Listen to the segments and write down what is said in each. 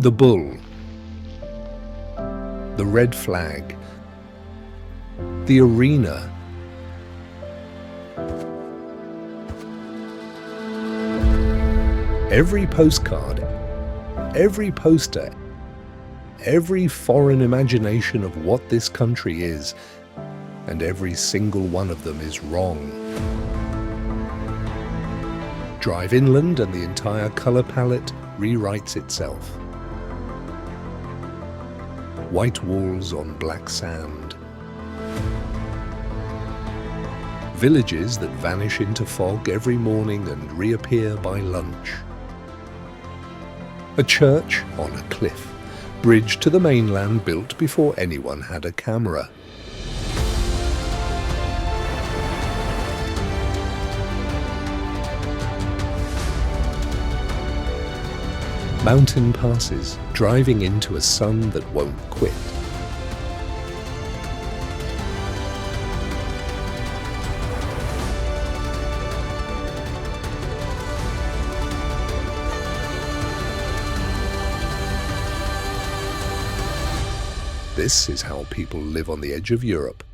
The bull, the red flag, the arena, every postcard, every poster, every foreign imagination of what this country is, and every single one of them is wrong. Drive inland and the entire colour palette rewrites itself. White walls on black sand. Villages that vanish into fog every morning and reappear by lunch. A church on a cliff, bridge to the mainland built before anyone had a camera. Mountain passes, driving into a sun that won't quit. This is how people live on the edge of Europe.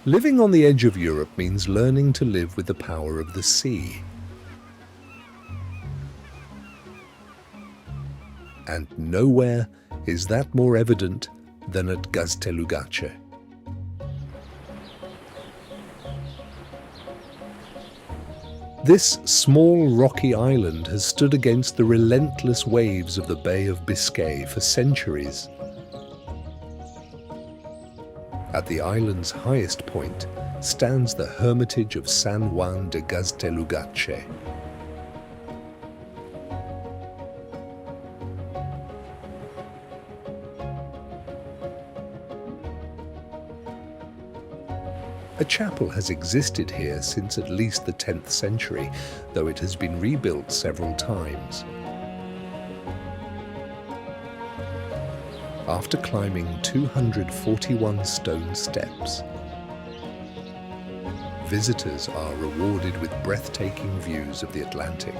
Living on the edge of Europe means learning to live with the power of the sea. And nowhere is that more evident than at Gaztelugatxe. This small rocky island has stood against the relentless waves of the Bay of Biscay for centuries. At the island's highest point stands the hermitage of San Juan de Gaztelugatxe. A chapel has existed here since at least the 10th century, though it has been rebuilt several times. After climbing 241 stone steps, visitors are rewarded with breathtaking views of the Atlantic.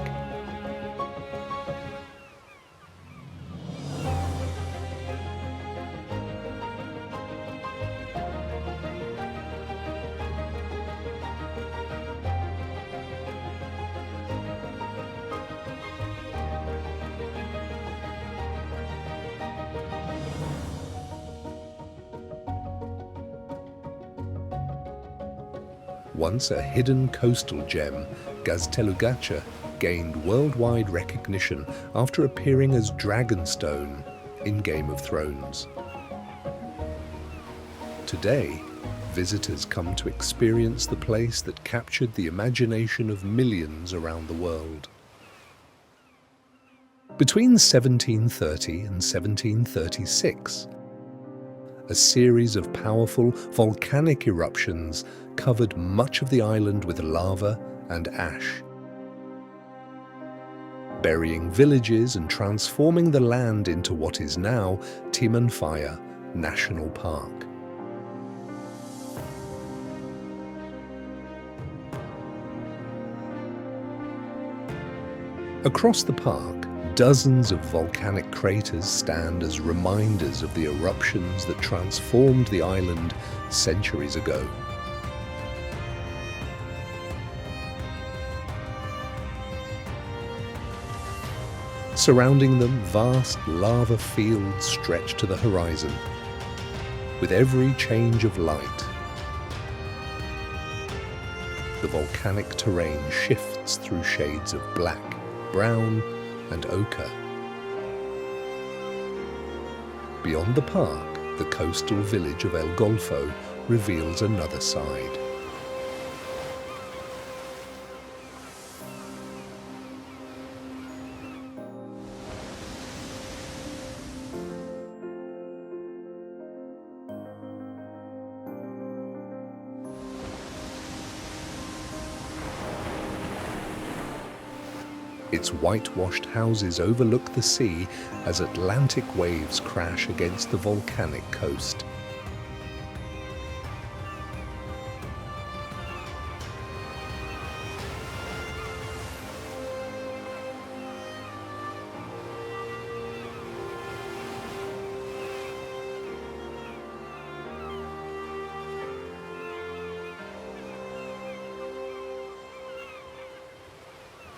Once a hidden coastal gem, Gaztelugatxe gained worldwide recognition after appearing as Dragonstone in Game of Thrones. Today, visitors come to experience the place that captured the imagination of millions around the world. Between 1730 and 1736, a series of powerful volcanic eruptions covered much of the island with lava and ash, burying villages and transforming the land into what is now Timanfaya National Park. Across the park, dozens of volcanic craters stand as reminders of the eruptions that transformed the island centuries ago. Surrounding them, vast lava fields stretch to the horizon. With every change of light, the volcanic terrain shifts through shades of black, brown, and ochre. Beyond the park, the coastal village of El Golfo reveals another side. Its whitewashed houses overlook the sea as Atlantic waves crash against the volcanic coast.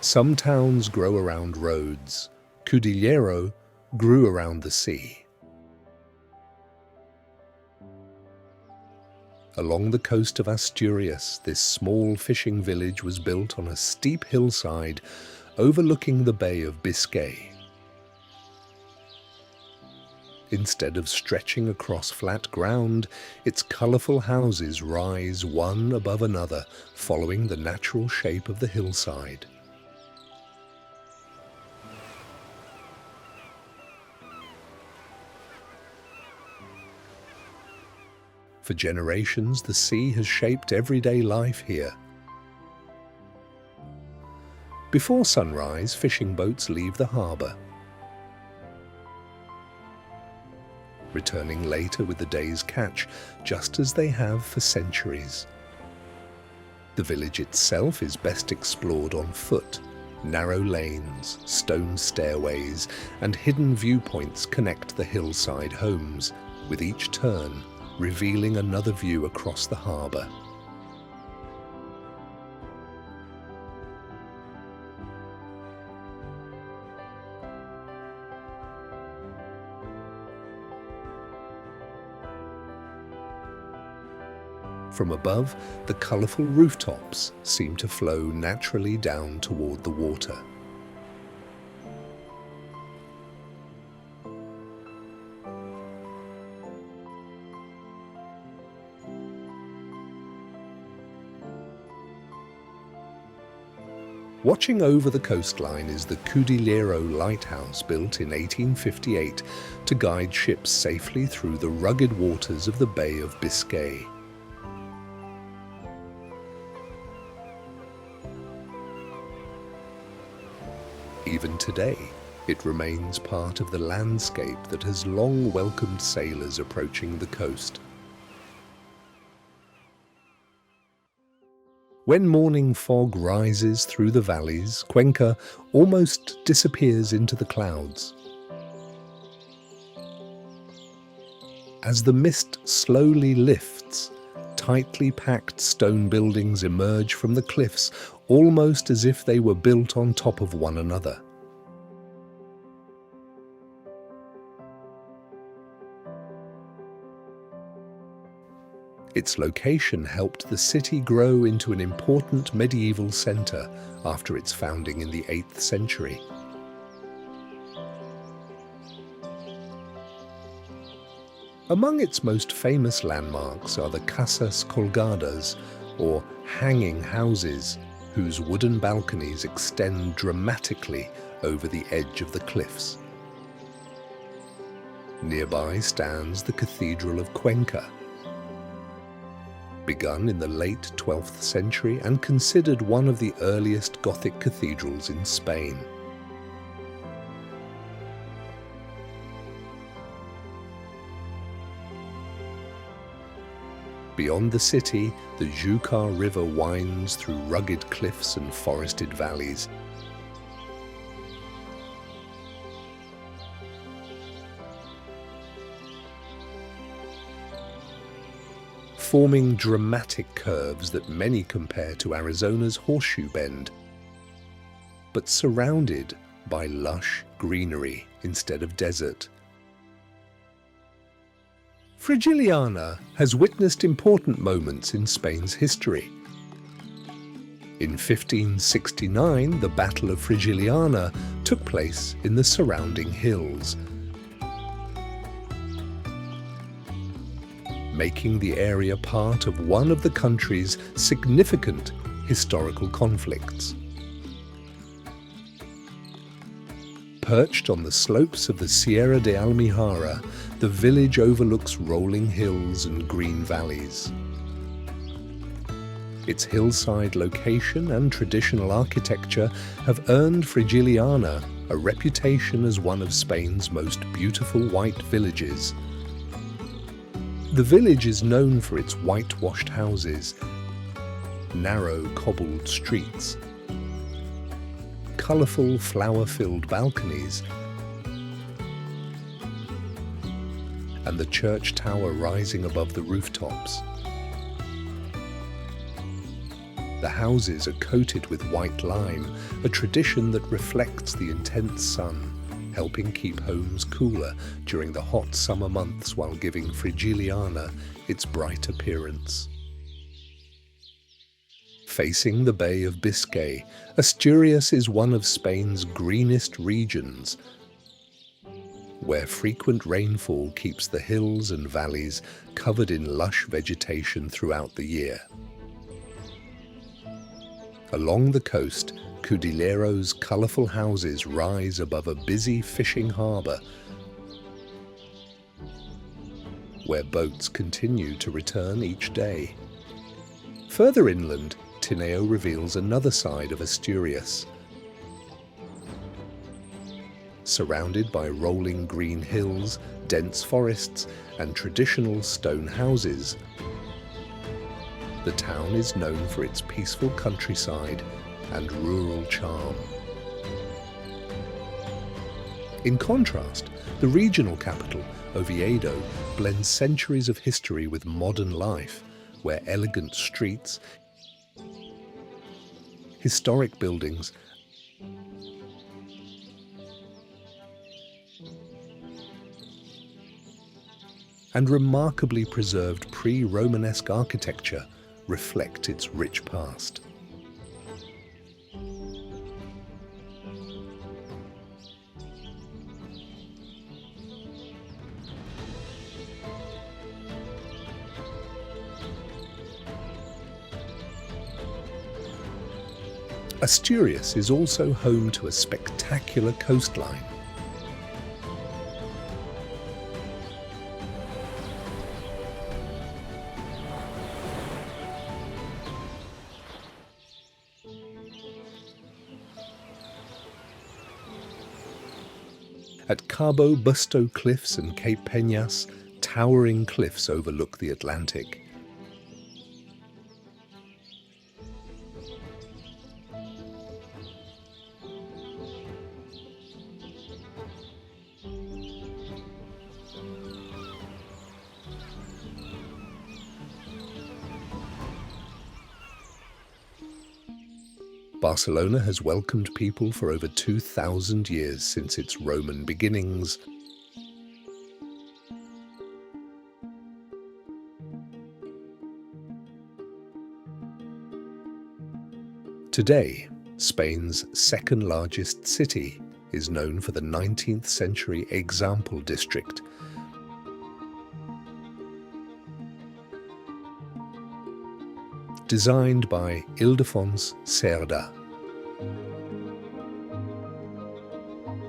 Some towns grow around roads. Cudillero grew around the sea. Along the coast of Asturias, this small fishing village was built on a steep hillside overlooking the Bay of Biscay. Instead of stretching across flat ground, its colourful houses rise one above another, following the natural shape of the hillside. For generations, the sea has shaped everyday life here. Before sunrise, fishing boats leave the harbour, returning later with the day's catch, just as they have for centuries. The village itself is best explored on foot. Narrow lanes, stone stairways, and hidden viewpoints connect the hillside homes, with each turn revealing another view across the harbour. From above, the colourful rooftops seem to flow naturally down toward the water. Watching over the coastline is the Cudillero lighthouse, built in 1858 to guide ships safely through the rugged waters of the Bay of Biscay. Even today, it remains part of the landscape that has long welcomed sailors approaching the coast. When morning fog rises through the valleys, Cuenca almost disappears into the clouds. As the mist slowly lifts, tightly packed stone buildings emerge from the cliffs, almost as if they were built on top of one another. Its location helped the city grow into an important medieval centre after its founding in the 8th century. Among its most famous landmarks are the casas colgadas, or hanging houses, whose wooden balconies extend dramatically over the edge of the cliffs. Nearby stands the Cathedral of Cuenca, begun in the late 12th century and considered one of the earliest Gothic cathedrals in Spain. Beyond the city, the Xúcar River winds through rugged cliffs and forested valleys. Forming dramatic curves that many compare to Arizona's Horseshoe Bend, but surrounded by lush greenery instead of desert. Frigiliana has witnessed important moments in Spain's history. In 1569, the Battle of Frigiliana took place in the surrounding hills, making the area part of one of the country's significant historical conflicts. Perched on the slopes of the Sierra de Almijara, the village overlooks rolling hills and green valleys. Its hillside location and traditional architecture have earned Frigiliana a reputation as one of Spain's most beautiful white villages. The village is known for its whitewashed houses, narrow cobbled streets, colourful flower-filled balconies, and the church tower rising above the rooftops. The houses are coated with white lime, a tradition that reflects the intense sun, helping keep homes cooler during the hot summer months while giving Frigiliana its bright appearance. Facing the Bay of Biscay, Asturias is one of Spain's greenest regions, where frequent rainfall keeps the hills and valleys covered in lush vegetation throughout the year. Along the coast, Cudillero's colourful houses rise above a busy fishing harbour, where boats continue to return each day. Further inland, Tineo reveals another side of Asturias. Surrounded by rolling green hills, dense forests, and traditional stone houses, the town is known for its peaceful countryside and rural charm. In contrast, the regional capital, Oviedo, blends centuries of history with modern life, where elegant streets, historic buildings, and remarkably preserved pre-Romanesque architecture reflect its rich past. Asturias is also home to a spectacular coastline. At Cabo Busto Cliffs and Cape Peñas, towering cliffs overlook the Atlantic. Barcelona has welcomed people for over 2,000 years since its Roman beginnings. Today, Spain's second largest city is known for the 19th century Example district, designed by Ildefons Cerda.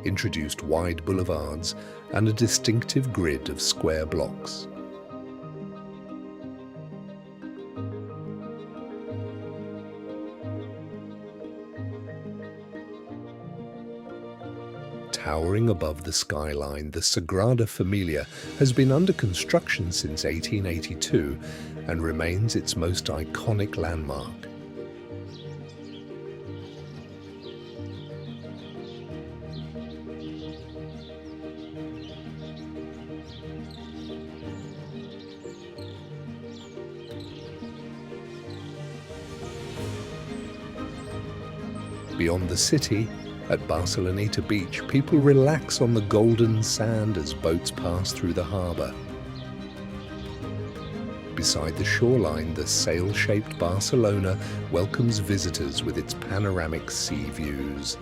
Introduced wide boulevards and a distinctive grid of square blocks. Towering above the skyline, the Sagrada Familia has been under construction since 1882 and remains its most iconic landmark. Beyond the city, at Barceloneta Beach, people relax on the golden sand as boats pass through the harbour. Beside the shoreline, the sail-shaped Barcelona welcomes visitors with its panoramic sea views.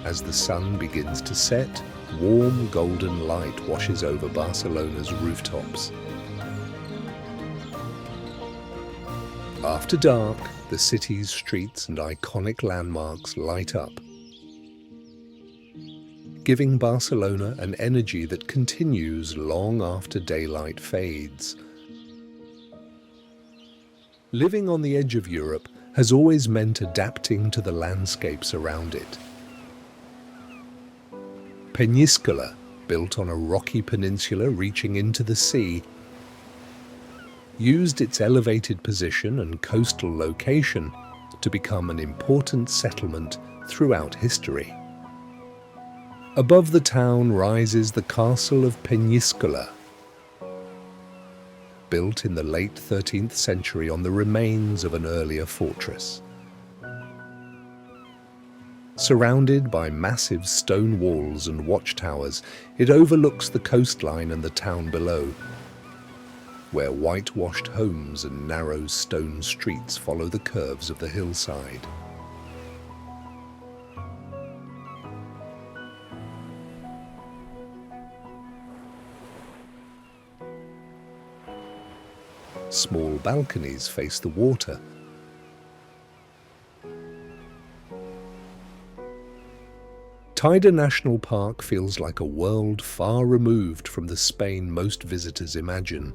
As the sun begins to set, warm golden light washes over Barcelona's rooftops. After dark, the city's streets and iconic landmarks light up, giving Barcelona an energy that continues long after daylight fades. Living on the edge of Europe has always meant adapting to the landscapes around it. Peñíscola, built on a rocky peninsula reaching into the sea, used its elevated position and coastal location to become an important settlement throughout history. Above the town rises the castle of Peñíscola, built in the late 13th century on the remains of an earlier fortress. Surrounded by massive stone walls and watchtowers, it overlooks the coastline and the town below, where whitewashed homes and narrow stone streets follow the curves of the hillside. Small balconies face the water. Teide National Park feels like a world far removed from the Spain most visitors imagine.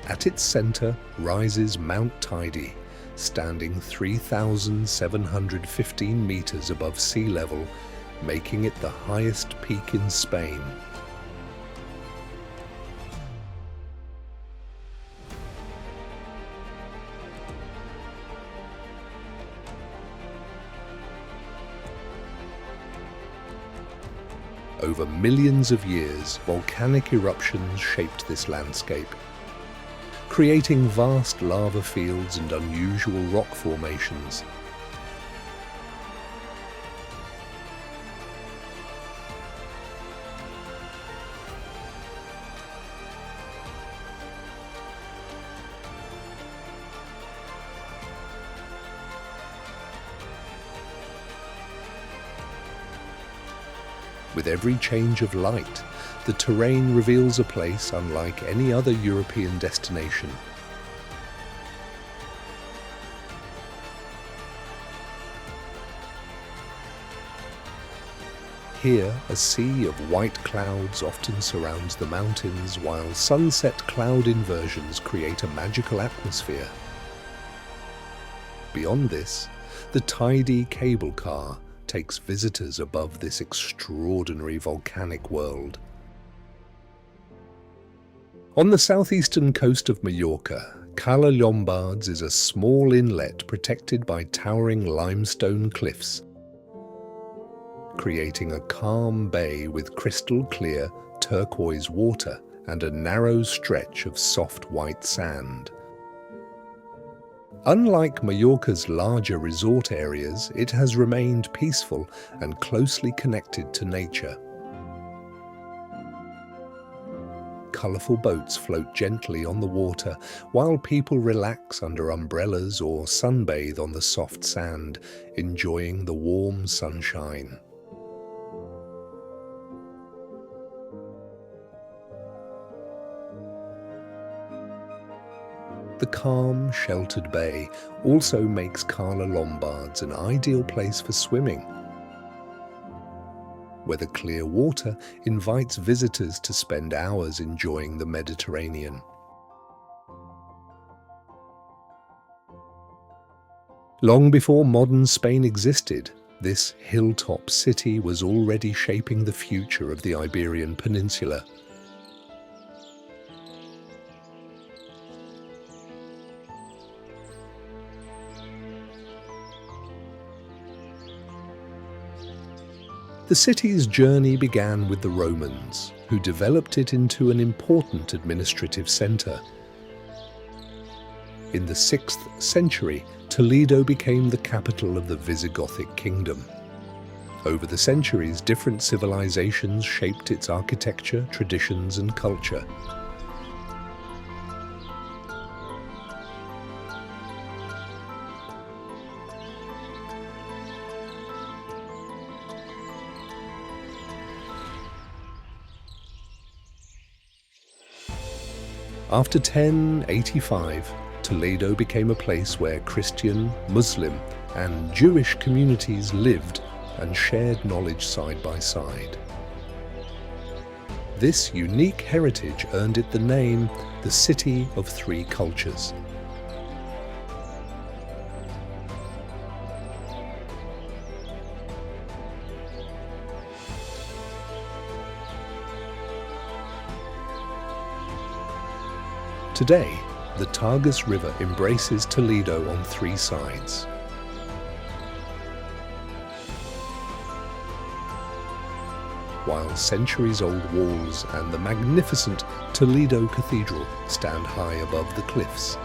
At its center rises Mount Teide, standing 3,715 meters above sea level, making it the highest peak in Spain. Over millions of years, volcanic eruptions shaped this landscape, creating vast lava fields and unusual rock formations. With every change of light, the terrain reveals a place unlike any other European destination. Here, a sea of white clouds often surrounds the mountains, while sunset cloud inversions create a magical atmosphere. Beyond this, the Teide cable car takes visitors above this extraordinary volcanic world. On the southeastern coast of Mallorca, Cala Llombards is a small inlet protected by towering limestone cliffs, creating a calm bay with crystal clear turquoise water and a narrow stretch of soft white sand. Unlike Mallorca's larger resort areas, it has remained peaceful and closely connected to nature. Colourful boats float gently on the water, while people relax under umbrellas or sunbathe on the soft sand, enjoying the warm sunshine. The calm, sheltered bay also makes Cala Llombards an ideal place for swimming, where the clear water invites visitors to spend hours enjoying the Mediterranean. Long before modern Spain existed, this hilltop city was already shaping the future of the Iberian Peninsula. The city's journey began with the Romans, who developed it into an important administrative centre. In the 6th century, Toledo became the capital of the Visigothic kingdom. Over the centuries, different civilizations shaped its architecture, traditions, and culture. After 1085, Toledo became a place where Christian, Muslim, and Jewish communities lived and shared knowledge side by side. This unique heritage earned it the name the City of Three Cultures. Today, the Tagus River embraces Toledo on three sides. While centuries-old walls and the magnificent Toledo Cathedral stand high above the cliffs.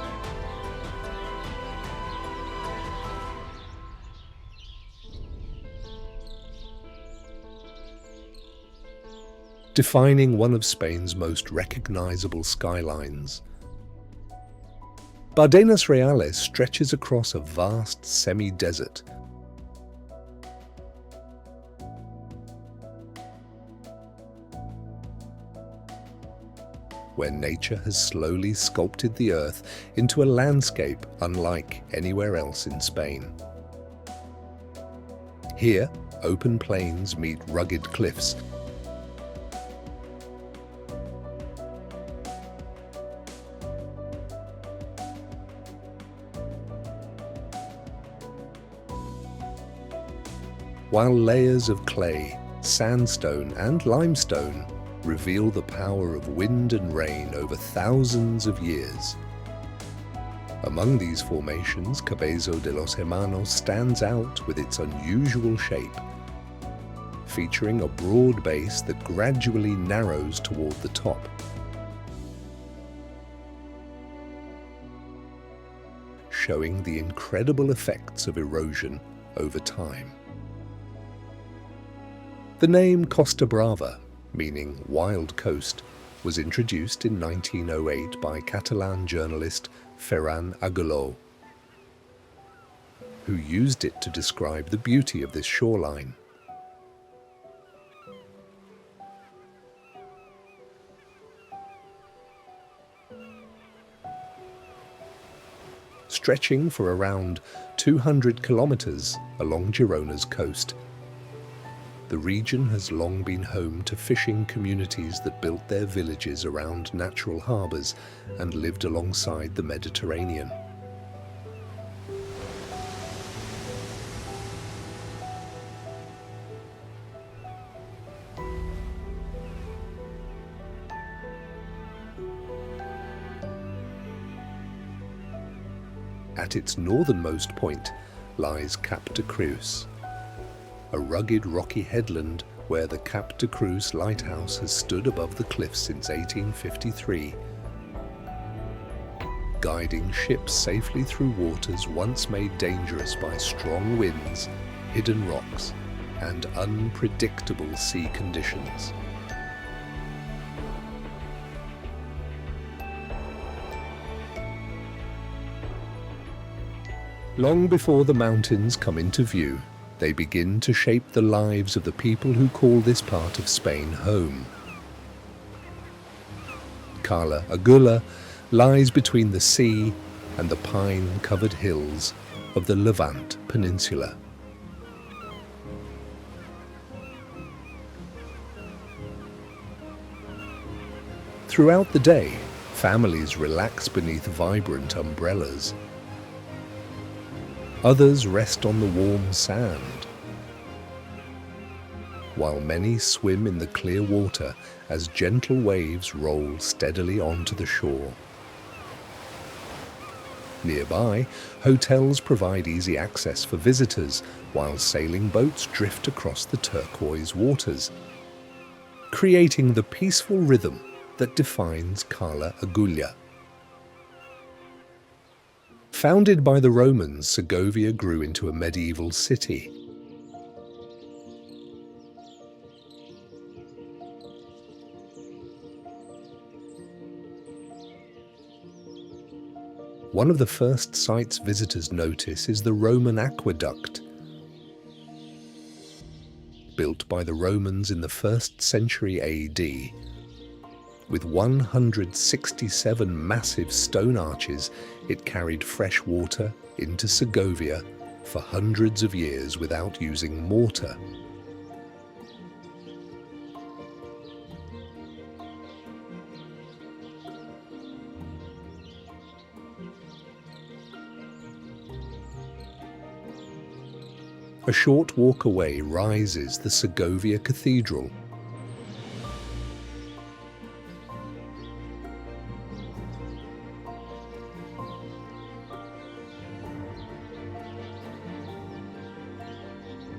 Defining one of Spain's most recognizable skylines, Bardenas Reales stretches across a vast semi-desert. Where nature has slowly sculpted the earth into a landscape unlike anywhere else in Spain. Here, open plains meet rugged cliffs, while layers of clay, sandstone and limestone reveal the power of wind and rain over thousands of years. Among these formations, Cabezo de los Hermanos stands out with its unusual shape, featuring a broad base that gradually narrows toward the top. Showing the incredible effects of erosion over time. The name Costa Brava, meaning wild coast, was introduced in 1908 by Catalan journalist Ferran Agulló, who used it to describe the beauty of this shoreline. Stretching for around 200 kilometers along Girona's coast, the region has long been home to fishing communities that built their villages around natural harbors and lived alongside the Mediterranean. At its northernmost point lies Cap de Creus, a rugged rocky headland where the Cap de Creus lighthouse has stood above the cliffs since 1853, guiding ships safely through waters once made dangerous by strong winds, hidden rocks, and unpredictable sea conditions. Long before the mountains come into view, they begin to shape the lives of the people who call this part of Spain home. Cala Agulla lies between the sea and the pine-covered hills of the Levant Peninsula. Throughout the day, families relax beneath vibrant umbrellas. Others rest on the warm sand, while many swim in the clear water as gentle waves roll steadily onto the shore. Nearby, hotels provide easy access for visitors, while sailing boats drift across the turquoise waters, creating the peaceful rhythm that defines Cala Agulla. Founded by the Romans, Segovia grew into a medieval city. One of the first sights visitors notice is the Roman aqueduct. Built by the Romans in the 1st century AD, with 167 massive stone arches, it carried fresh water into Segovia for hundreds of years without using mortar. A short walk away rises the Segovia Cathedral.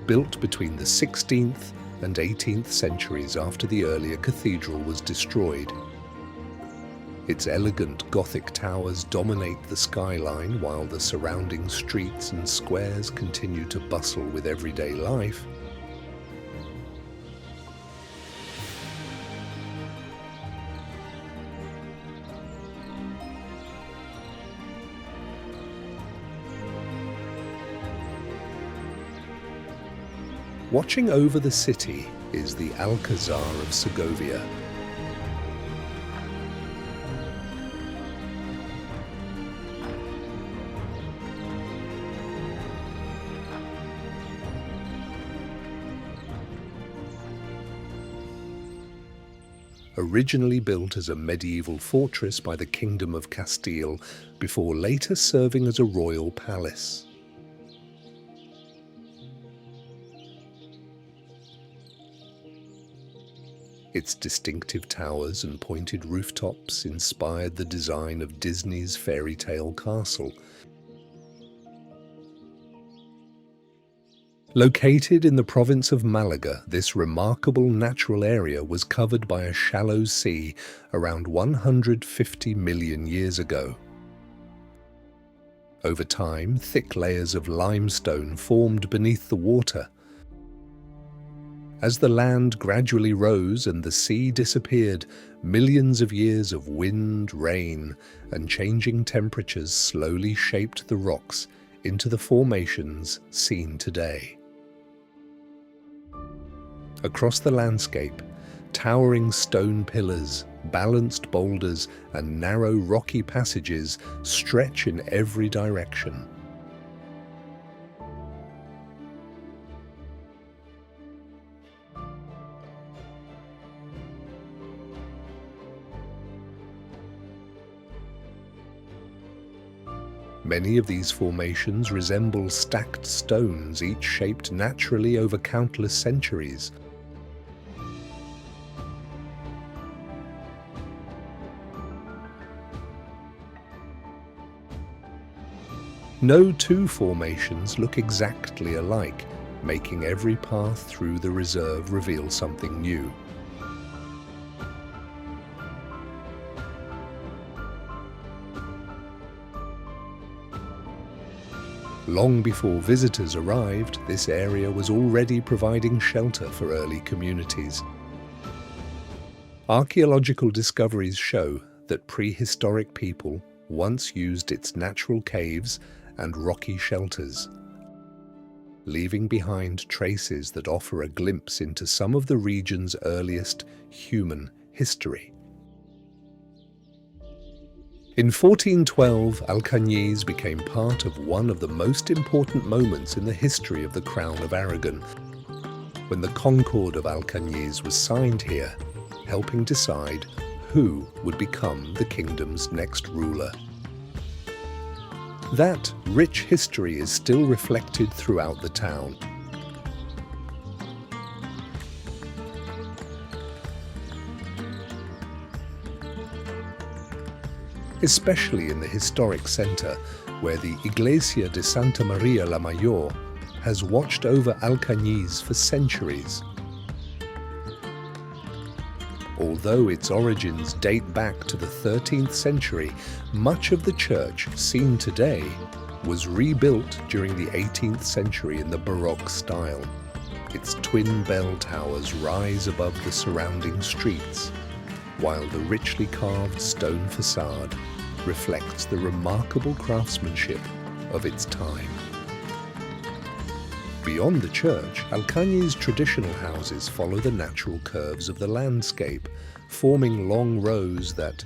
built between the 16th and 18th centuries after the earlier cathedral was destroyed. Its elegant Gothic towers dominate the skyline while the surrounding streets and squares continue to bustle with everyday life. Watching over the city is the Alcazar of Segovia. Originally built as a medieval fortress by the Kingdom of Castile, before later serving as a royal palace. Its distinctive towers and pointed rooftops inspired the design of Disney's fairy tale castle. Located in the province of Malaga, this remarkable natural area was covered by a shallow sea around 150 million years ago. Over time, thick layers of limestone formed beneath the water. As the land gradually rose and the sea disappeared, millions of years of wind, rain, and changing temperatures slowly shaped the rocks into the formations seen today. Across the landscape, towering stone pillars, balanced boulders, and narrow rocky passages stretch in every direction. Many of these formations resemble stacked stones, each shaped naturally over countless centuries. No two formations look exactly alike, making every path through the reserve reveal something new. Long before visitors arrived, this area was already providing shelter for early communities. Archaeological discoveries show that prehistoric people once used its natural caves and rocky shelters, leaving behind traces that offer a glimpse into some of the region's earliest human history. In 1412, Alcañiz became part of one of the most important moments in the history of the Crown of Aragon, when the Concord of Alcañiz was signed here, helping decide who would become the kingdom's next ruler. That rich history is still reflected throughout the town. Especially in the historic centre, where the Iglesia de Santa María la Mayor has watched over Alcañiz for centuries. Although its origins date back to the 13th century, much of the church seen today was rebuilt during the 18th century in the Baroque style. Its twin bell towers rise above the surrounding streets, while the richly carved stone facade reflects the remarkable craftsmanship of its time. Beyond the church, Alcañiz's traditional houses follow the natural curves of the landscape, forming long rows that,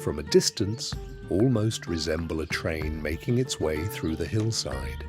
from a distance, almost resemble a train making its way through the hillside.